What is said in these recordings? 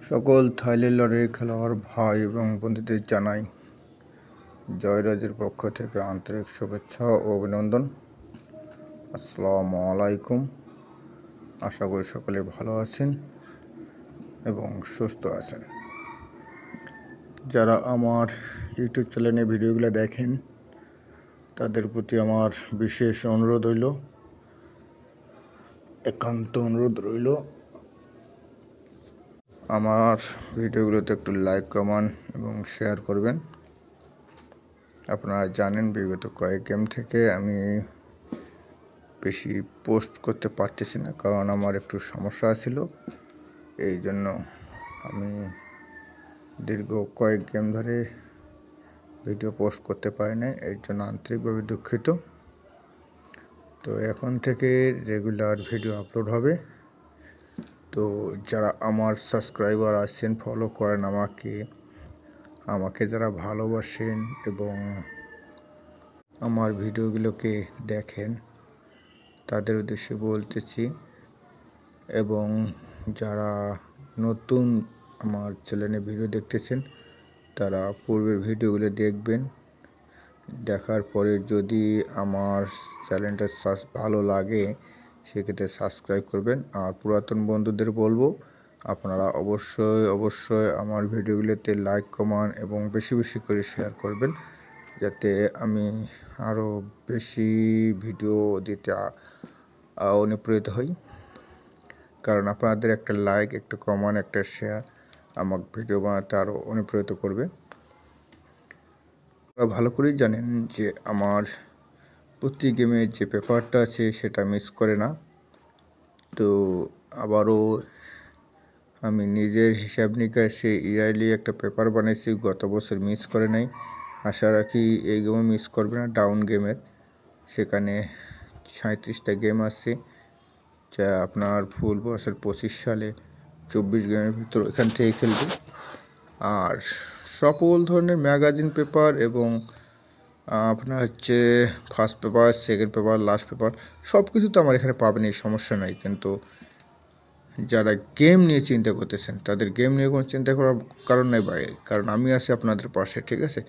সকল থাইল্যান্ড লড়াইয়ের খেলোয়াড় ভাই এবং বন্ধুদের জানাই জয়রাজের পক্ষ থেকে আন্তরিক শুভেচ্ছা ও অভিনন্দন। আসসালামু আলাইকুম। আশা করি সকলে ভালো আছেন এবং সুস্থ আছেন। যারা আমার ইউটিউব চ্যানেলে ভিডিওগুলো দেখেন তাদের প্রতি আমার বিশেষ অনুরোধ রইল, একান্ত অনুরোধ রইল, আমার ভিডিওগুলোতে একটু লাইক, কমেন্ট এবং শেয়ার করবেন। আপনারা জানেন বিগত কয়েক গেম থেকে আমি বেশি পোস্ট করতে পারতেছি না, কারণ আমার একটু সমস্যা ছিল। এই জন্য আমি দীর্ঘ কয়েক গেম ধরে ভিডিও পোস্ট করতে পারি না, এর জন্য আন্তরিকভাবে দুঃখিত। তো এখন থেকে রেগুলার ভিডিও আপলোড হবে। তো যারা আমার সাবস্ক্রাইবার আছেন, ফলো করেন আমাকে যারা ভালোবাসেন এবং আমার ভিডিওগুলোকে দেখেন, তাদের উদ্দেশ্যে বলতেছি, এবং যারা নতুন আমার চ্যানেলে ভিডিও দেখতেছেন তারা পূর্বের ভিডিওগুলো দেখবেন। দেখার পরে যদি আমার চ্যানেলটা ভালো লাগে সেক্ষেত্রে সাবস্ক্রাইব করবেন। আর পুরাতন বন্ধুদের বলবো আপনারা অবশ্যই আমার ভিডিওগুলোতে লাইক, কমেন্ট এবং বেশি বেশি করে শেয়ার করবেন, যাতে আমি আরও বেশি ভিডিও দিতে অনুপ্রেরিত হই। কারণ আপনাদের একটা লাইক, একটা কমেন্ট, একটা শেয়ার আমাকে ভিডিও বানাতে আরও অনুপ্রেরিত করবে। আপনারা ভালো করেই জানেন যে আমার প্রতি গেমের যে পেপারটা আছে সেটা মিস করে না। তো আবারও আমি নিজের হিসাব নিকাশে ইয়ারলি একটা পেপার বানিয়েছি, গত বছর মিস করে নাই। আশা রাখি এই গেমও মিস করবে না। ডাউন গেমের সেখানে 37টা গেম আছে, যা আপনার ফুল বছর 25 সালে 24 গেমের ভিতর এখান থেকে খেলবে। আর সকল ধরনের ম্যাগাজিন পেপার এবং আপনার হচ্ছে first paper, second paper, last paper সব কিছু তো আমার এখানে পাবেন, এই সমস্যা নাই। কিন্তু যারা গেম নিয়ে চিন্তা করতেছেন তাদের গেম নিয়ে কোনো চিন্তা করার কারণ নেই ভাই, কারণ আমি আছি আপনাদের পাশে, ঠিক আছে?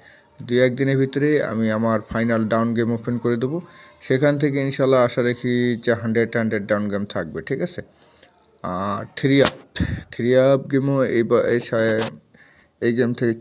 2-1 দিনের ভিতরে আমি আমার ফাইনাল ডাউন গেম ওপেন করে দেবো। সেখান থেকে ইনশাল্লাহ আশা রাখি যে 100 ডাউন গেম থাকবে, ঠিক আছে? আর থ্রি আপ গেমও এই গেম থেকে